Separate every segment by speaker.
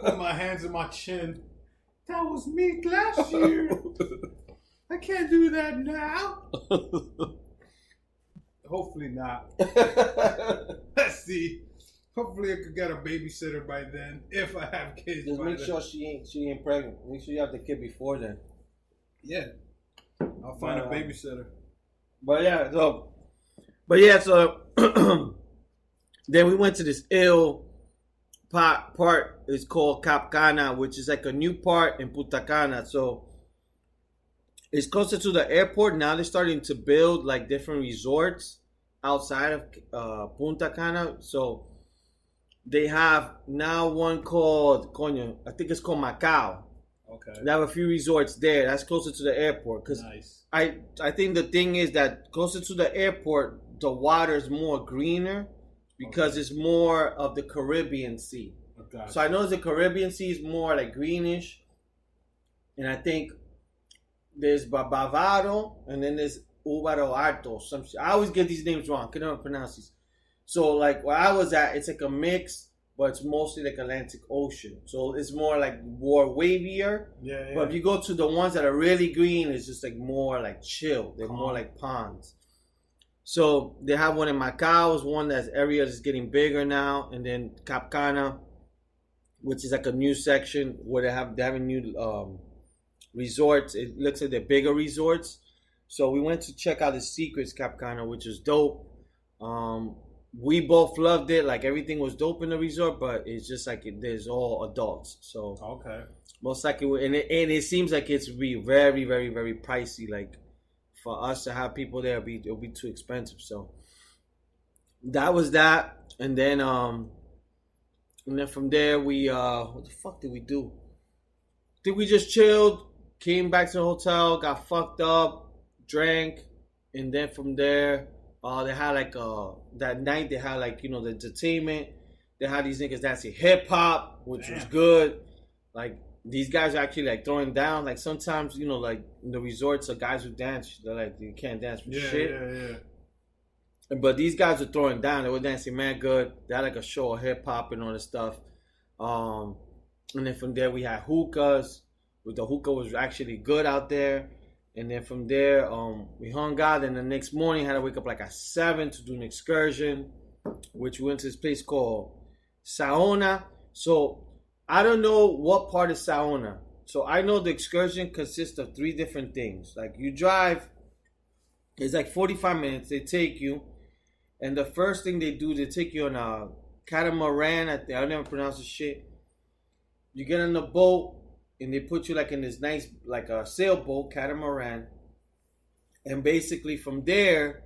Speaker 1: put my hands on my chin. That was me last year. I can't do that now. Hopefully not. Let's see. Hopefully I could get a babysitter by then if I have kids.
Speaker 2: Just make sure she ain't pregnant. Make sure you have the kid before then.
Speaker 1: Yeah. I'll find a babysitter.
Speaker 2: So then we went to this part. It's called Cap Cana, which is like a new part in Punta Cana. So it's closer to the airport. Now they're starting to build like different resorts outside of Punta Cana. So they have now one called, I think it's called Macau.
Speaker 1: Okay.
Speaker 2: They have a few resorts there. That's closer to the airport. Cause
Speaker 1: nice.
Speaker 2: I think the thing is that closer to the airport, the water is more greener because it's more of the Caribbean Sea. Okay. So I know the Caribbean Sea is more like greenish. And I think there's Bavaro and then there's Uvaro Alto. I always get these names wrong. I can never pronounce these. So like where I was at, it's like a mix, but it's mostly like Atlantic Ocean. So it's more like more wavier. Yeah. But if you go to the ones that are really green, it's just like more like chill. They're more like ponds. So they have one in Macau, is one that's area is getting bigger now, and then Cap Cana, which is like a new section where they have new resorts. It looks like they're bigger resorts. So we went to check out the Secrets Cap Cana, which is dope. We both loved it. Like everything was dope in the resort, but it's just like there's all adults. So
Speaker 1: okay,
Speaker 2: most likely, and it seems like it's be very, very, very pricey. Like for us to have people there, it'll be too expensive. So that was that, and then from there we what the fuck did we do? I think we just chilled, came back to the hotel, got fucked up, drank, and then from there. They had like that night they had like the entertainment. They had these niggas dancing hip hop, which was good. Like these guys are actually like throwing down. Like sometimes like in the resorts, the guys who dance, they're like you can't dance for shit. Yeah. But these guys were throwing down. They were dancing man good. They had like a show of hip hop and all this stuff. And then from there we had hookahs. The hookah was actually good out there. And then from there, we hung out. And the next morning, had to wake up like at 7 to do an excursion, which we went to this place called Saona. So I don't know what part is Saona. So I know the excursion consists of 3 different things. Like you drive, it's like 45 minutes. They take you. And the first thing they do, they take you on a catamaran. I never pronounce the shit. You get on the boat. And they put you like in this nice, like a sailboat, catamaran. And basically from there,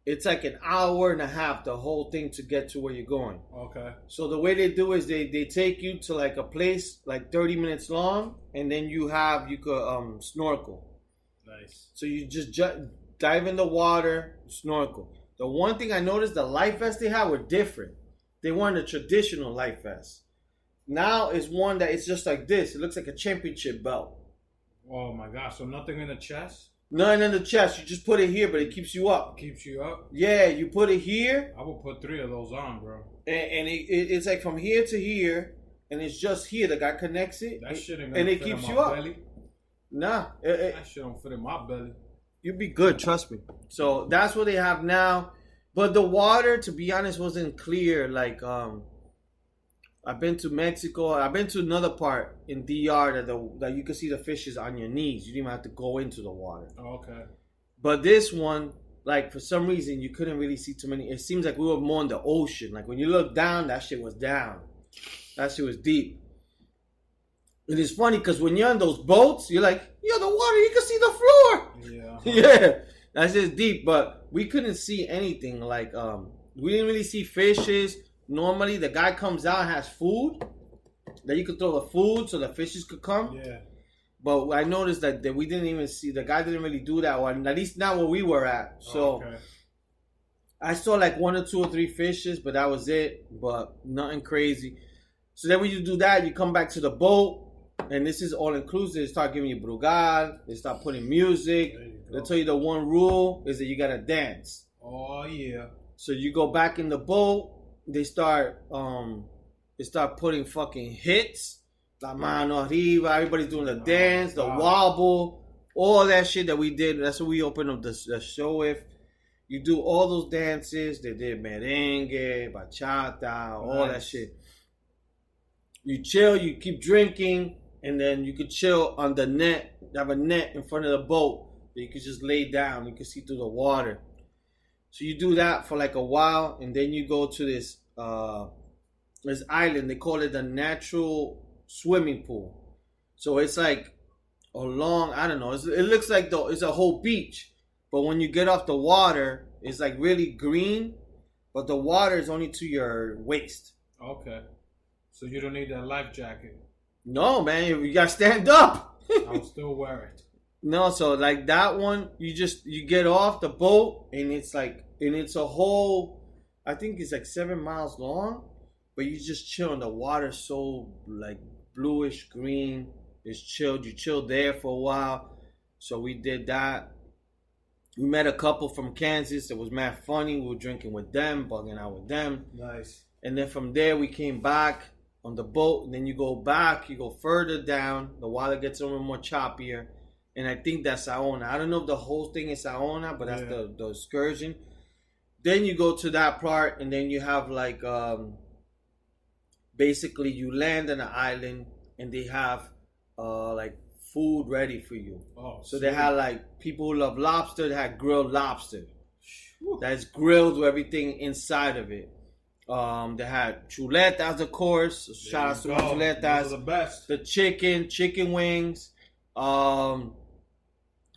Speaker 2: it's like an hour and a half, the whole thing to get to where you're going. Okay. So the way they do is they take you to like a place like 30 minutes long. And then you could snorkel. Nice. So you just dive in the water, snorkel. The one thing I noticed, the life vests they had were different. They weren't a traditional life vest. Now it's one that it's just like this. It looks like a championship belt.
Speaker 1: Oh my gosh! So nothing in the chest?
Speaker 2: Nothing in the chest. You just put it here, but it keeps you up.
Speaker 1: Keeps you up?
Speaker 2: Yeah, you put it here.
Speaker 1: I will put 3 of those on, bro.
Speaker 2: And it's like from here to here, and it's just here. The guy connects it.
Speaker 1: That shit ain't
Speaker 2: gonna fit keeps in my you up.
Speaker 1: Belly.
Speaker 2: Nah.
Speaker 1: That shit don't fit in my belly.
Speaker 2: You'll be good, trust me. So that's what they have now. But the water, to be honest, wasn't clear. Like I've been to Mexico. I've been to another part in DR that you can see the fishes on your knees. You didn't even have to go into the water. Oh, okay. But this one, like for some reason, you couldn't really see too many. It seems like we were more in the ocean. Like when you look down, that shit was down. That shit was deep. And it's funny because when you're on those boats, you're like, the water, you can see the floor. Yeah. Yeah. That's just deep. But we couldn't see anything. Like we didn't really see fishes. Normally, the guy comes out and has food that you could throw the food so the fishes could come. Yeah. But I noticed that we didn't even see, the guy didn't really do that, or at least not where we were at. So I saw like 1 or 2 or 3 fishes, but that was it. But nothing crazy. So then when you do that, you come back to the boat, and this is all inclusive. They start giving you brugal. They start putting music. They tell you the one rule is that you gotta dance. Oh yeah. So you go back in the boat. They start putting fucking hits. La mano arriba. Everybody's doing the dance, the wobble, all that shit that we did. That's what we opened up the show with. You do all those dances. They did merengue, bachata, all that shit. You chill, you keep drinking, and then you could chill on the net. They have a net in front of the boat that you could just lay down. You can see through the water. So you do that for like a while, and then you go to this island. They call it the natural swimming pool. So it's like a long, I don't know. It looks like it's a whole beach. But when you get off the water, it's like really green, but the water is only to your waist.
Speaker 1: Okay. So you don't need that life jacket.
Speaker 2: No, man, you gotta stand up.
Speaker 1: I'll still wear it.
Speaker 2: No, so like that one, you get off the boat and it's a whole, I think it's like 7 miles long, but you just chill and the water's so like bluish green. It's chilled. You chill there for a while. So we did that. We met a couple from Kansas. It was mad funny. We were drinking with them, bugging out with them.
Speaker 1: Nice.
Speaker 2: And then from there, we came back on the boat. And then you go back. You go further down. The water gets a little more choppier. And I think that's Saona. I don't know if the whole thing is Saona, but that's the excursion. Then you go to that part. And then you have like, basically you land on an island. And they have like food ready for you.
Speaker 1: Oh,
Speaker 2: so they had like people who love lobster. They had grilled lobster. That's grilled with everything inside of it. They had chuletas, of course. Shout out to chuletas.
Speaker 1: Those are the best.
Speaker 2: The chicken wings.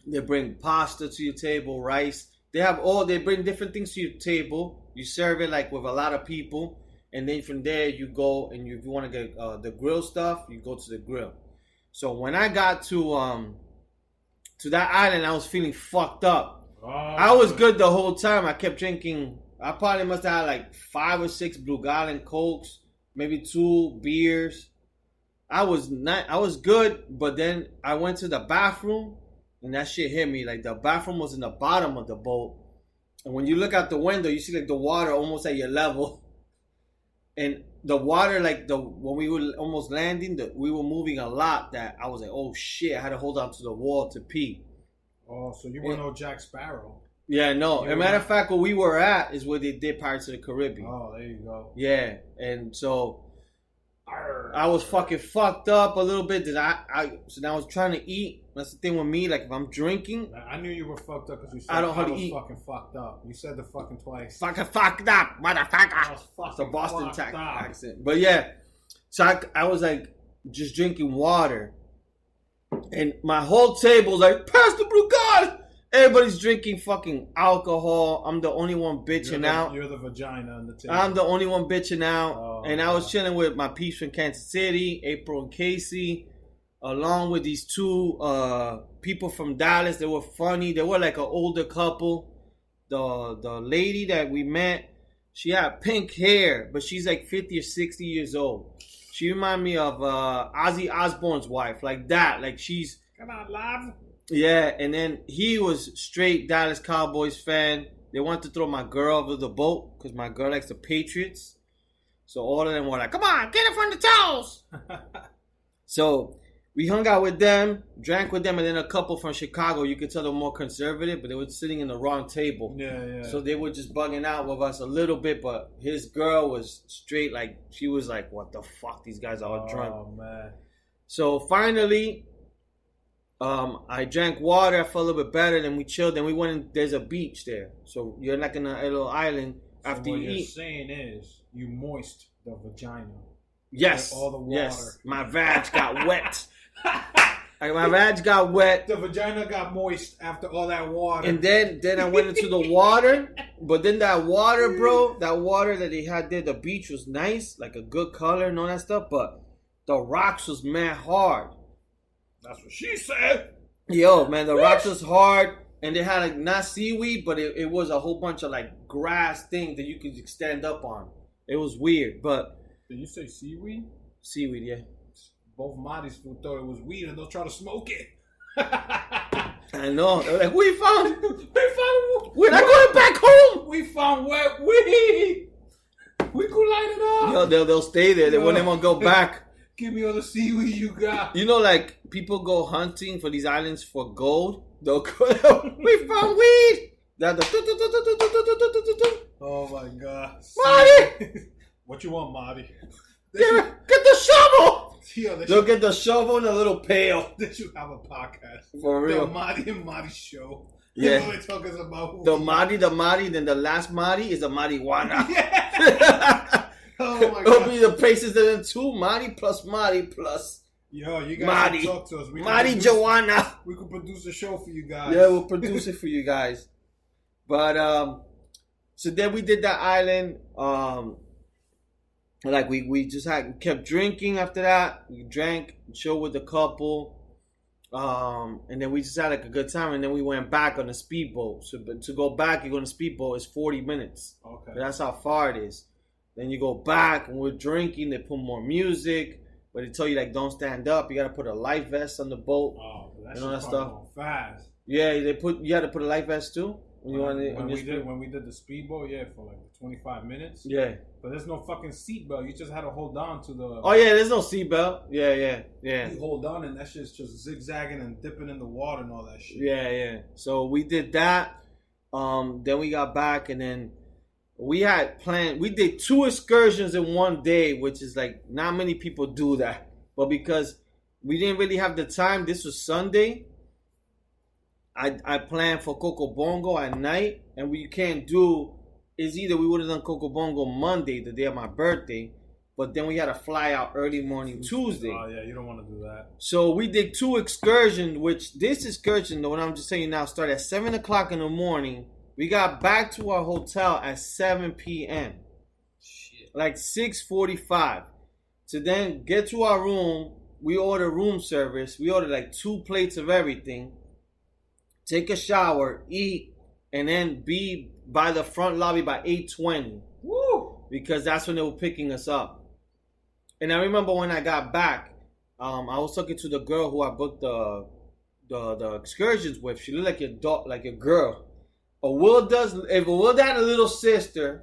Speaker 2: They bring pasta to your table, rice. They bring different things to your table. You serve it like with a lot of people, and then from there you go and if you want to get the grill stuff, you go to the grill. So when I got to that island, I was feeling fucked up. I was good the whole time. I kept drinking. I probably must have had like 5 or 6 Blue Island Cokes, maybe 2 beers. I was good, but then I went to the bathroom and that shit hit me. Like the bathroom was in the bottom of the boat, and when you look out the window, you see like the water almost at your level. And the water, when we were almost landing, we were moving a lot. That I was like, oh shit! I had to hold on to the wall to pee.
Speaker 1: Oh, so you were no Jack Sparrow?
Speaker 2: Yeah, no. As a matter of fact, where we were at is where they did Pirates of the Caribbean.
Speaker 1: Oh, there you go.
Speaker 2: Yeah, and so I was fucking fucked up a little bit. So now I was trying to eat. That's the thing with me. Like if I'm drinking,
Speaker 1: I knew you were fucked up because you said
Speaker 2: I don't know how to eat.
Speaker 1: Fucking fucked up. You said the fucking twice.
Speaker 2: Fucking fucked up, motherfucker. It's a Boston accent. But yeah, so I was like just drinking water, and my whole table was like, pass the Blue God. Everybody's drinking fucking alcohol. I'm the only one bitching out.
Speaker 1: You're the vagina on the table.
Speaker 2: I'm the only one bitching out. And I was chilling with my peeps from Kansas City, April and Casey, along with these 2 people from Dallas. They were funny. They were like an older couple. The lady that we met, she had pink hair, but she's like 50 or 60 years old. She reminded me of Ozzy Osbourne's wife, like that. Like she's...
Speaker 1: Come on, love.
Speaker 2: Yeah, and then he was straight Dallas Cowboys fan. They wanted to throw my girl over the boat because my girl likes the Patriots. So all of them were like, come on, get it from the toes. So we hung out with them, drank with them, and then a couple from Chicago. You could tell they were more conservative, but they were sitting in the wrong table.
Speaker 1: Yeah.
Speaker 2: So they were just bugging out with us a little bit, but his girl was straight, like, she was like, what the fuck? These guys are all drunk.
Speaker 1: Oh, man.
Speaker 2: So finally... I drank water. I felt a little bit better. Then we chilled. Then we went in. There's a beach there. So you're like in a little island after you eat.
Speaker 1: What you're saying is you moist the vagina.
Speaker 2: Yes.
Speaker 1: All the water.
Speaker 2: Yes. My vag got wet. My vag got wet.
Speaker 1: The vagina got moist after all that water.
Speaker 2: And then I went into the water. But then that water, bro, that water that they had there, the beach was nice. Like a good color and all that stuff. But the rocks was mad hard.
Speaker 1: That's what she said.
Speaker 2: Yo, man, the rocks was hard, and they had like not seaweed, but it was a whole bunch of like grass thing that you could stand up on. It was weird, but
Speaker 1: did you say seaweed?
Speaker 2: Seaweed, yeah.
Speaker 1: Both Marty's thought it was weed, and they'll try to smoke it.
Speaker 2: I know. They're like, we found. We're not going back home.
Speaker 1: We found wet weed. We could light it up.
Speaker 2: Yo, they'll stay there. They won't even go back.
Speaker 1: Give me all the seaweed you got.
Speaker 2: You know, like people go hunting for these islands for gold. They'll go, we found weed.
Speaker 1: Oh my god,
Speaker 2: Marty!
Speaker 1: What you want, Marty?
Speaker 2: Get the shovel.
Speaker 1: Yeah,
Speaker 2: They'll get the shovel and a little pail.
Speaker 1: They should have a podcast.
Speaker 2: For real.
Speaker 1: The Marty and Marty show.
Speaker 2: Yeah.
Speaker 1: You know what talking about?
Speaker 2: The Marty, then the last Marty is a marijuana.
Speaker 1: Yeah. Oh my
Speaker 2: It'll
Speaker 1: god.
Speaker 2: be the places that are two Marty plus
Speaker 1: Yo, you guys
Speaker 2: Marty.
Speaker 1: can talk to us.
Speaker 2: Marty Joanna.
Speaker 1: We could produce a show for you guys.
Speaker 2: Yeah, we'll produce it for you guys. But so then we did that island. Like we just kept drinking after that. We drank, chilled with the couple. And then we just had like a good time, and then we went back on a speedboat. So to go back, you go on a speedboat is 40 minutes.
Speaker 1: Okay.
Speaker 2: That's how far it is. Then you go back, and we're drinking. They put more music, but they tell you like don't stand up. You gotta put a life vest on the boat.
Speaker 1: Oh, that
Speaker 2: and all that stuff.
Speaker 1: Fast.
Speaker 2: Yeah, you had to put a life vest too.
Speaker 1: When we did the speedboat, yeah, for like 25 minutes.
Speaker 2: Yeah.
Speaker 1: But there's no fucking seatbelt. You just had to hold on to the.
Speaker 2: Oh yeah, there's no seatbelt. Yeah.
Speaker 1: You hold on and that shit's just zigzagging and dipping in the water and all that shit.
Speaker 2: Yeah. So we did that. Then we got back, and then we had planned. We did 2 excursions in one day, which is like not many people do that. But because we didn't really have the time, this was Sunday. I planned for Coco Bongo at night, and we can't do is either we would have done Coco Bongo Monday, the day of my birthday, but then we had to fly out early morning Tuesday.
Speaker 1: Oh yeah, you don't want to do that.
Speaker 2: So we did 2 excursions, which this excursion, the one I'm just saying now, started at 7 o'clock in the morning. We got back to our hotel at 7 p.m.
Speaker 1: Shit.
Speaker 2: Like 6:45. To then get to our room, we ordered room service. We ordered like 2 plates of everything. Take a shower, eat, and then be by the front lobby by 8:20.
Speaker 1: Woo!
Speaker 2: Because that's when they were picking us up. And I remember when I got back, I was talking to the girl who I booked the excursions with. She looked like a dog, like a girl. If a Will had a little sister,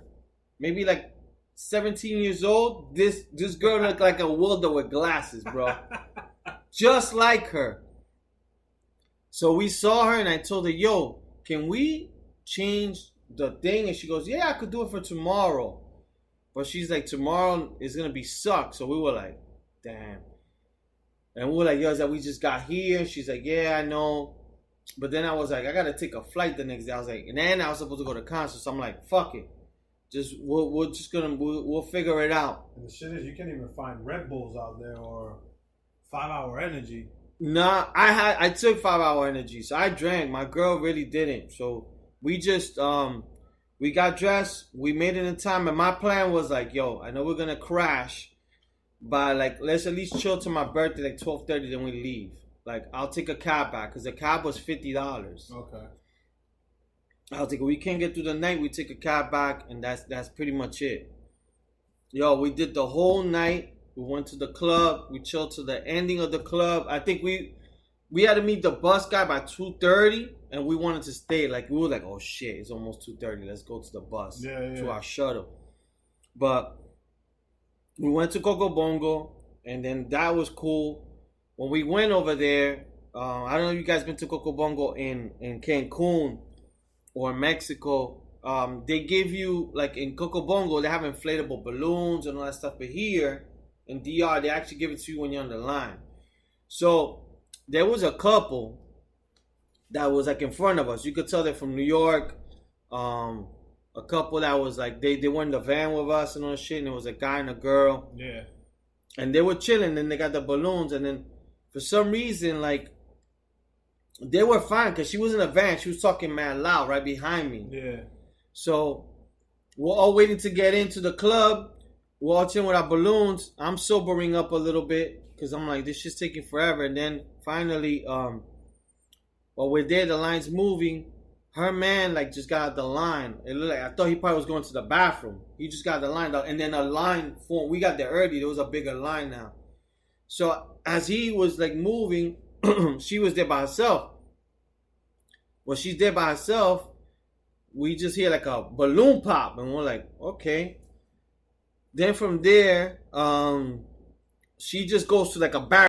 Speaker 2: maybe like 17 years old, this girl looked like a Wilder with glasses, bro. Just like her. So we saw her and I told her, yo, can we change the thing? And she goes, yeah, I could do it for tomorrow. But she's like, tomorrow is going to be suck. So we were like, damn. And we were like, yo, is that we just got here? She's like, yeah, I know. But then I was like, I got to take a flight the next day. I was like, and then I was supposed to go to concert. So I'm like, fuck it. We'll figure it out.
Speaker 1: And the shit is, you can't even find Red Bulls out there or 5-Hour Energy.
Speaker 2: Nah, I took 5-Hour Energy, so I drank. My girl really didn't. So we just we got dressed, we made it in time, and my plan was like, yo, I know we're gonna crash, but like let's at least chill to my birthday, like 12:30, then we leave. Like I'll take a cab back because the cab was $50.
Speaker 1: Okay.
Speaker 2: I was like, we can't get through the night, we take a cab back, and that's pretty much it. Yo, we did the whole night. We went to the club. We chilled to the ending of the club. I think we had to meet the bus guy by 2:30, and we wanted to stay. Like we were like, oh shit, it's almost 2:30. Let's go to the bus, to our shuttle. But we went to Coco Bongo, and then that was cool. When we went over there, I don't know if you guys been to Coco Bongo in Cancun or Mexico. They give you, like in Coco Bongo, they have inflatable balloons and all that stuff. But here in DR, they actually give it to you when you're on the line. So there was a couple that was like in front of us. You could tell they're from New York. A couple that was like, they were in the van with us and all that shit. And it was a guy and a girl.
Speaker 1: Yeah.
Speaker 2: And they were chilling. Then they got the balloons. And then for some reason, like, they were fine because she was in a van. She was talking mad loud right behind me.
Speaker 1: Yeah.
Speaker 2: So we're all waiting to get into the club. We're all chilling with our balloons. I'm sobering up a little bit because I'm like, this shit's taking forever. And then finally, while we're there, the line's moving. Her man like just got out the line. It looked like, I thought he probably was going to the bathroom. He just got the line out, and then a line formed. We got there early. There was a bigger line now. So as he was like moving, she was there by herself. When she's there by herself, we just hear like a balloon pop, and we're like, okay. Then from there, she just goes to like a bar